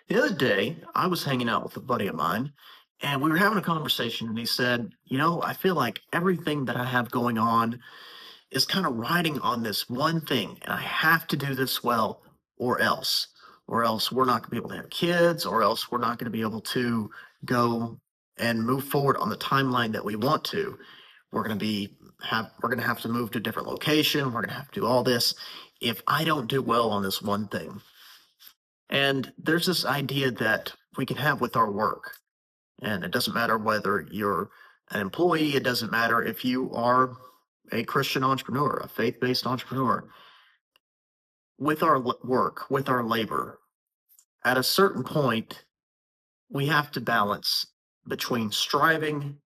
The other day, I was hanging out with a buddy of mine, and we were having a conversation, and he said, I feel like everything that I have going on is kind of riding on this one thing, and I have to do this well, or else, or else we're not going to be able to have kids, or else we're not going to be able to go and move forward on the timeline that we want to. We're going to have to move to a different location. We're going to have to do all this if I don't do well on this one thing. And there's this idea that we can have with our work. And it doesn't matter whether you're an employee, it doesn't matter if you are a Christian entrepreneur, a faith based entrepreneur. With our work, with our labor, at a certain point, we have to balance between striving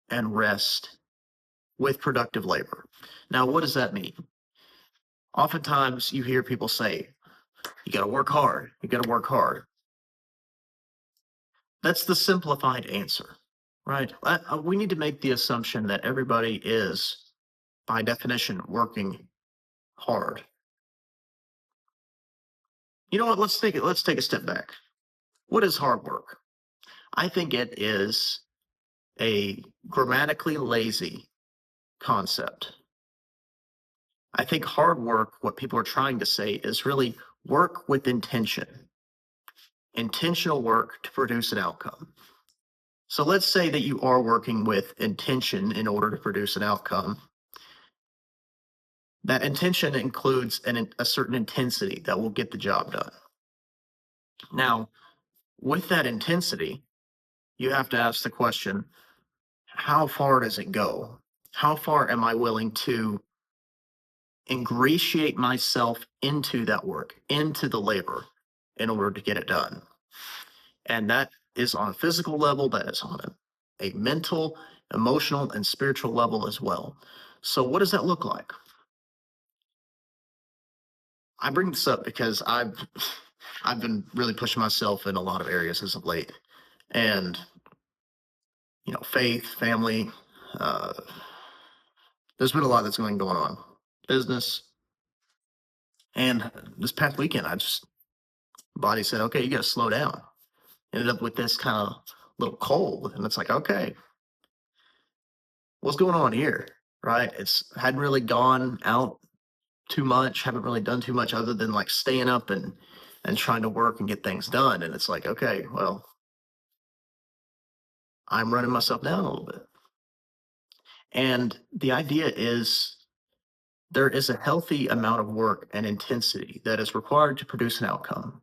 and rest with productive labor. Now, what does that mean? Oftentimes, you hear people say, you got to work hard, you got to work hard. That's the simplified answer, right? We need to make the assumption that everybody is, by definition, working hard. You know what? Let's take a step back. What is hard work? I think it is a grammatically lazy concept. I think hard work, what people are trying to say, is really work with intention, intentional work to produce an outcome. So let's say that you are working with intention in order to produce an outcome. That intention includes a certain intensity that will get the job done. Now, with that intensity, you have to ask the question, how far does it go? How far am I willing to ingratiate myself into that work, into the labor, in order to get it done? And that is on a physical level, that is on a mental, emotional, and spiritual level as well. So, what does that look like? I bring this up because I've been really pushing myself in a lot of areas as of late, and faith, family. Uh, there's been a lot that's going on, business, and this past weekend, I just body said, okay, you got to slow down. Ended up with this kind of little cold, and it's like, okay, what's going on here, right? It's hadn't really gone out too much, haven't really done too much other than like staying up and trying to work and get things done, and it's like, okay, well, I'm running myself down a little bit. And the idea is there is a healthy amount of work and intensity that is required to produce an outcome.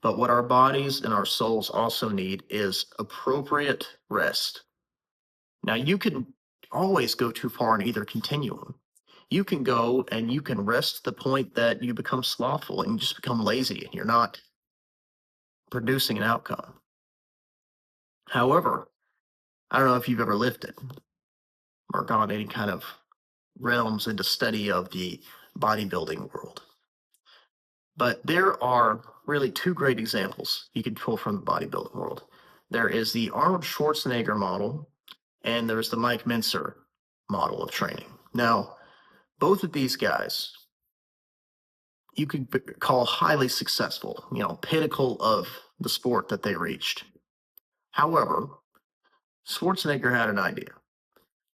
But what our bodies and our souls also need is appropriate rest. Now, you can always go too far in either continuum. You can go and you can rest to the point that you become slothful and you just become lazy and you're not producing an outcome. However, I don't know if you've ever lifted or gone any kind of realms into study of the bodybuilding world. But there are really two great examples you can pull from the bodybuilding world. There is the Arnold Schwarzenegger model, and there's the Mike Mincer model of training. Now, both of these guys you could call highly successful, pinnacle of the sport that they reached. However, Schwarzenegger had an idea.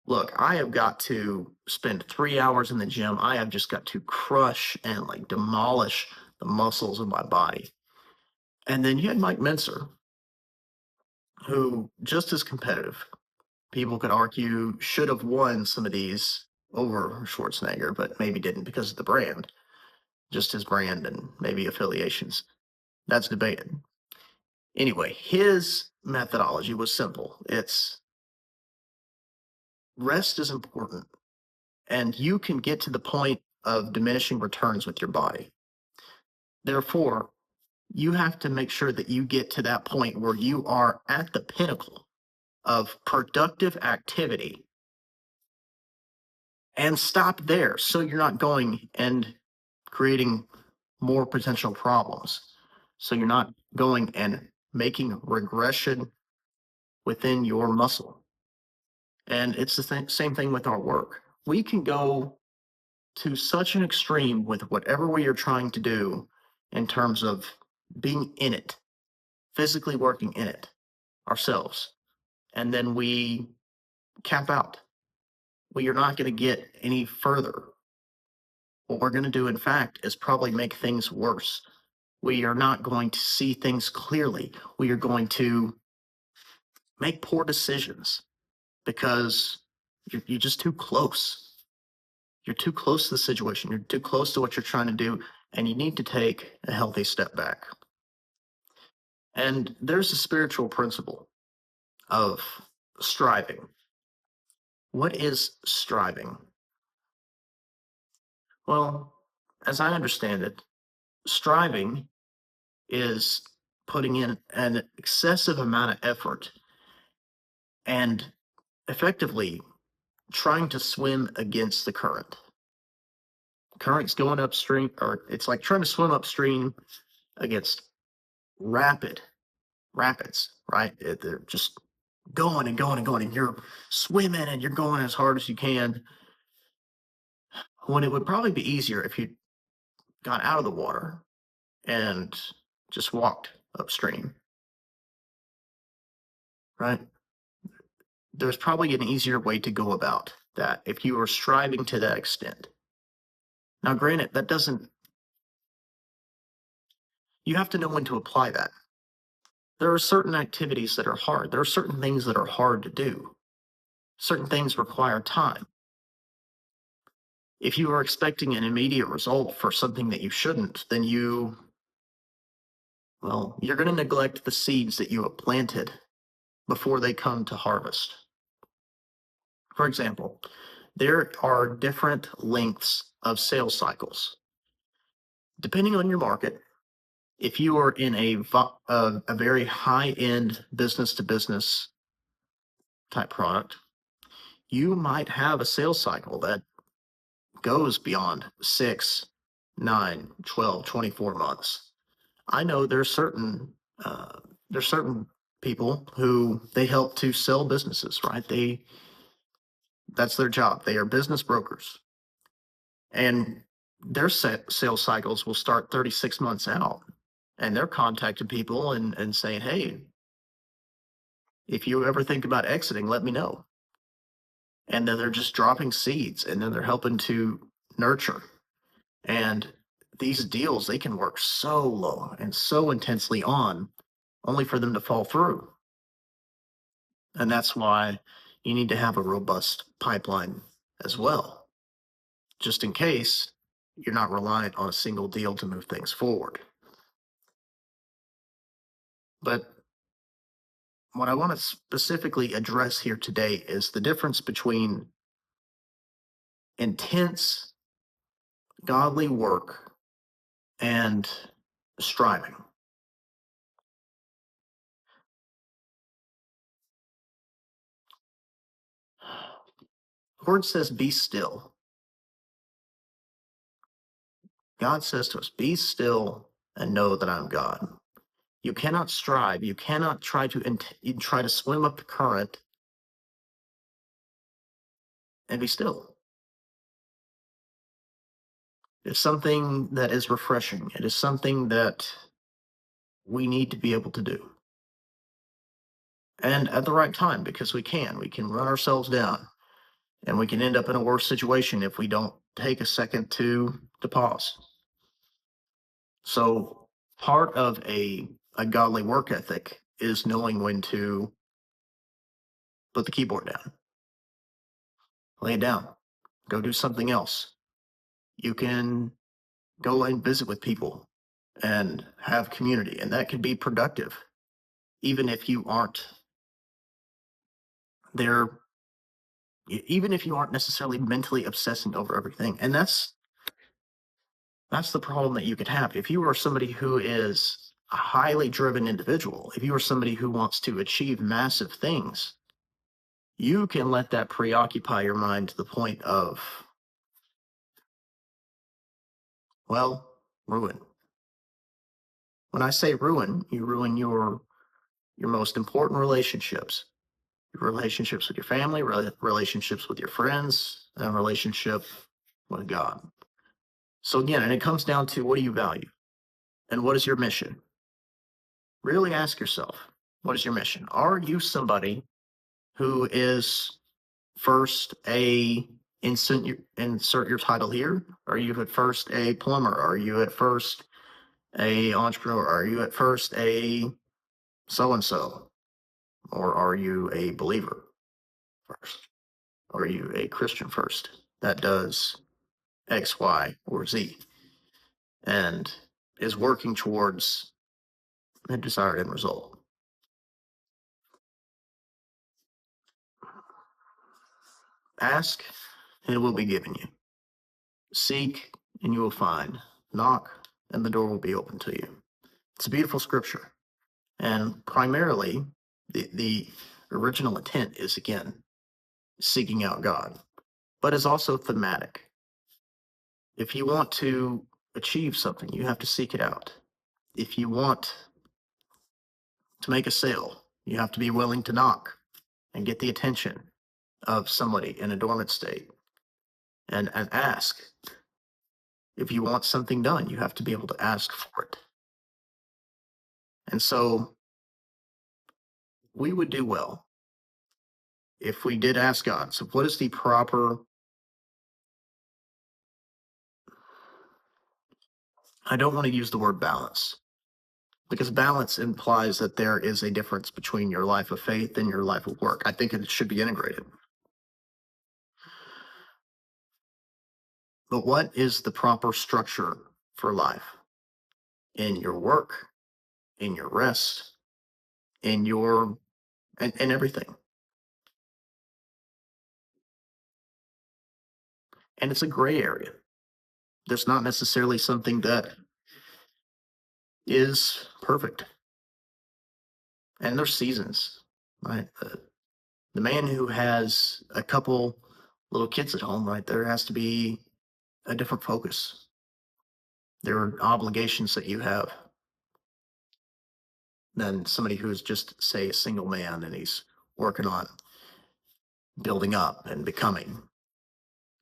Look, I have got to spend 3 hours in the gym. I have just got to crush and like demolish the muscles of my body. And then you had Mike Mincer, who just as competitive. People could argue should have won some of these over Schwarzenegger, but maybe didn't because of the brand, just his brand and maybe affiliations. That's debated. Anyway, his methodology was simple. It's rest is important, and you can get to the point of diminishing returns with your body. Therefore, you have to make sure that you get to that point where you are at the pinnacle of productive activity and stop there so you're not going and creating more potential problems. So you're not going and making regression within your muscle. And it's the same thing with our work. We can go to such an extreme with whatever we are trying to do in terms of being in it physically working in it ourselves, and then we cap out. Well, you're not going to get any further. What we're going to do, in fact, is probably make things worse. We are not going to see things clearly. We are going to make poor decisions because you're just too close. You're too close to the situation. You're too close to what you're trying to do, and you need to take a healthy step back. And there's a spiritual principle of striving. What is striving? Well, as I understand it, striving is putting in an excessive amount of effort and effectively trying to swim against the current. Current's going upstream, or it's like trying to swim upstream against rapids, right? They're just going and going and going, and you're swimming and you're going as hard as you can. When it would probably be easier if you got out of the water and just walked upstream, right? There's probably an easier way to go about that if you were striving to that extent. Now, granted, that doesn't, you have to know when to apply that. There are certain activities that are hard. There are certain things that are hard to do. Certain things require time. If you are expecting an immediate result for something that you shouldn't, then well, you're going to neglect the seeds that you have planted before they come to harvest. For example, there are different lengths of sales cycles. Depending on your market, if you are in a very high-end business-to-business type product, you might have a sales cycle that goes beyond 6, 9, 12, 24 months. I know there's certain people who they help to sell businesses, right? That's their job. They are business brokers, and their sales cycles will start 36 months out, and they're contacting people and saying, "Hey, if you ever think about exiting, let me know." And then they're just dropping seeds, and then they're helping to nurture. And these deals, they can work so long and so intensely on, only for them to fall through. And that's why you need to have a robust pipeline as well, just in case you're not reliant on a single deal to move things forward. But what I want to specifically address here today is the difference between intense, godly work and striving. The word says, be still. God says to us, be still and know that I'm God. You cannot strive. You cannot try to swim up the current and be still. It's something that is refreshing. It is something that we need to be able to do. And at the right time, because we can. We can run ourselves down, and we can end up in a worse situation if we don't take a second to pause. So part of a godly work ethic is knowing when to put the keyboard down, lay it down, go do something else. You can go and visit with people and have community, and that can be productive, even if you aren't there, even if you aren't necessarily mentally obsessing over everything. And that's the problem that you could have. If you are somebody who is a highly driven individual, if you are somebody who wants to achieve massive things, you can let that preoccupy your mind to the point of, well, ruin. When I say ruin, you ruin your most important relationships, your relationships with your family, relationships with your friends, and relationship with God. So again, and it comes down to, what do you value? And what is your mission? Really ask yourself, what is your mission? Are you somebody who is first a insert your title here? Are you at first a plumber? Are you at first a entrepreneur? Are you at first a so and so? Or are you a believer first? Are you a Christian first that does X, Y, or Z and is working towards the desired end result? Ask, and it will be given you. Seek, and you will find. Knock, and the door will be open to you. It's a beautiful scripture. And primarily, the original intent is, again, seeking out God, but is also thematic. If you want to achieve something, you have to seek it out. If you want to make a sale, you have to be willing to knock and get the attention of somebody in a dormant state and ask. If you want something done, you have to be able to ask for it. And so we would do well if we did ask God. So, what is the proper? I don't want to use the word balance because balance implies that there is a difference between your life of faith and your life of work. I think it should be integrated. But what is the proper structure for life in your work, in your rest, in your and everything? And it's a gray area. There's not necessarily something that is perfect. And there's seasons, right? The man who has a couple little kids at home, right, there has to be a different focus. There are obligations that you have than somebody who is just, say, a single man and he's working on building up and becoming,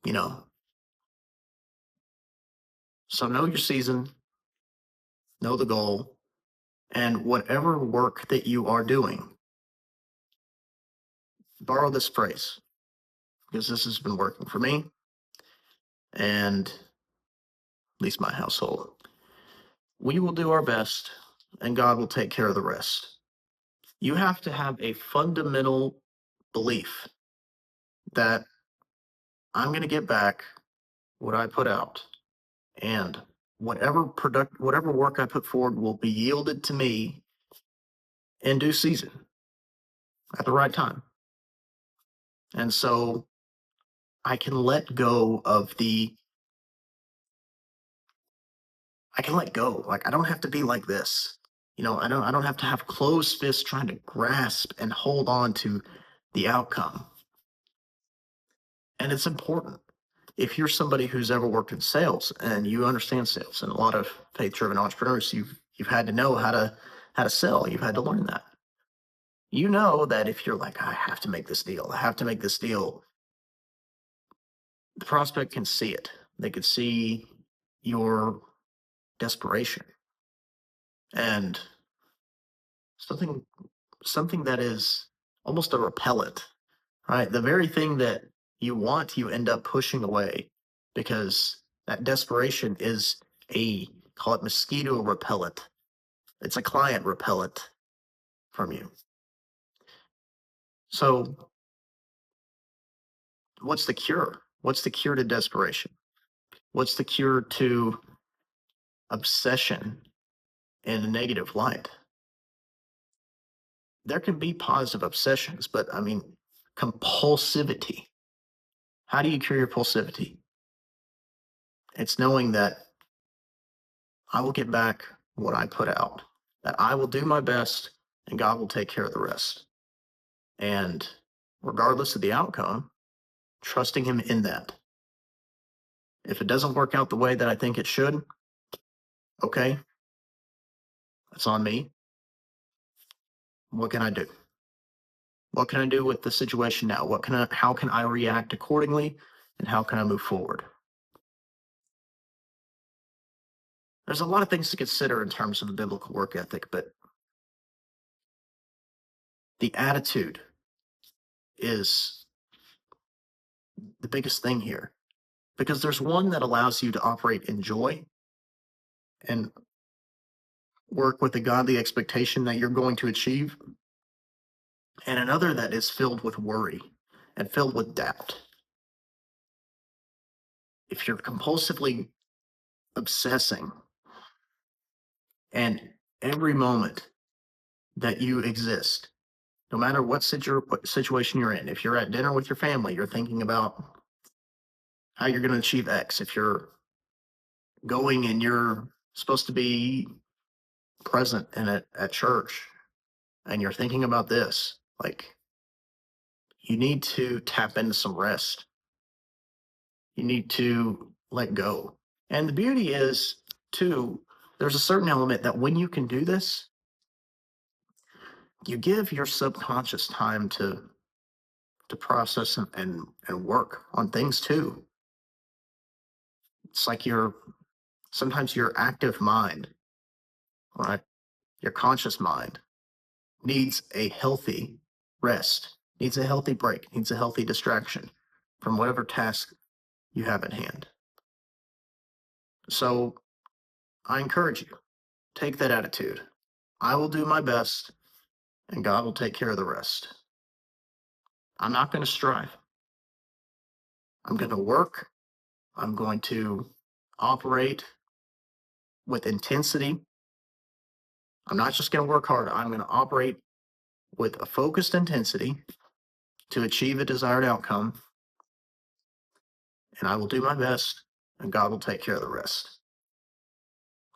you know. So know your season, know the goal, and whatever work that you are doing, borrow this phrase because this has been working for me and at least my household. We will do our best and God will take care of the rest. You have to have a fundamental belief that I'm going to get back what I put out, and whatever work I put forward will be yielded to me in due season at the right time. And so I can let go of the I can let go. Like I don't have to be like this. I don't have to have closed fists trying to grasp and hold on to the outcome. And it's important. If you're somebody who's ever worked in sales and you understand sales, and a lot of faith-driven entrepreneurs, you've had to know how to sell. You've had to learn that. You know that if you're like, I have to make this deal, I have to make this deal, the prospect can see it. They could see your desperation and something something that is almost a repellent, right? The very thing that you want, you end up pushing away because that desperation is a call it mosquito repellent. It's a client repellent from you. So, what's the cure? What's the cure to desperation? What's the cure to obsession in a negative light? There can be positive obsessions, but I mean, compulsivity. How do you cure your impulsivity? It's knowing that I will get back what I put out, that I will do my best and God will take care of the rest. And regardless of the outcome, trusting Him in that. If it doesn't work out the way that I think it should, okay, that's on me. What can I do? What can I do with the situation now? How can I react accordingly? And how can I move forward? There's a lot of things to consider in terms of a biblical work ethic, but The attitude is the biggest thing here, because there's one that allows you to operate in joy and work with a godly expectation that you're going to achieve, and another that is filled with worry and filled with doubt. If you're compulsively obsessing, and every moment that you exist, no matter what situation you're in, if you're at dinner with your family, you're thinking about how you're going to achieve X. If you're going and you're supposed to be present and at church and you're thinking about this, like, you need to tap into some rest. You need to let go. And the beauty is, too, there's a certain element that when you can do this, you give your subconscious time to process and work on things too. It's like sometimes your active mind, right? Your conscious mind needs a healthy rest, needs a healthy break, needs a healthy distraction from whatever task you have at hand. So I encourage you, take that attitude. I will do my best and God will take care of the rest. I'm not going to strive. I'm going to work. I'm going to operate with intensity. I'm not just going to work hard. I'm going to operate with a focused intensity to achieve a desired outcome. And I will do my best and God will take care of the rest.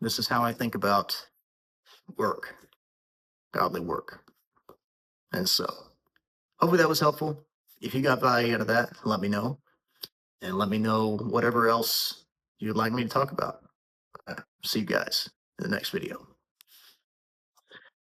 This is how I think about work, godly work. And so hopefully that was helpful. If you got value out of that, let me know. And let me know whatever else you'd like me to talk about. See you guys in the next video.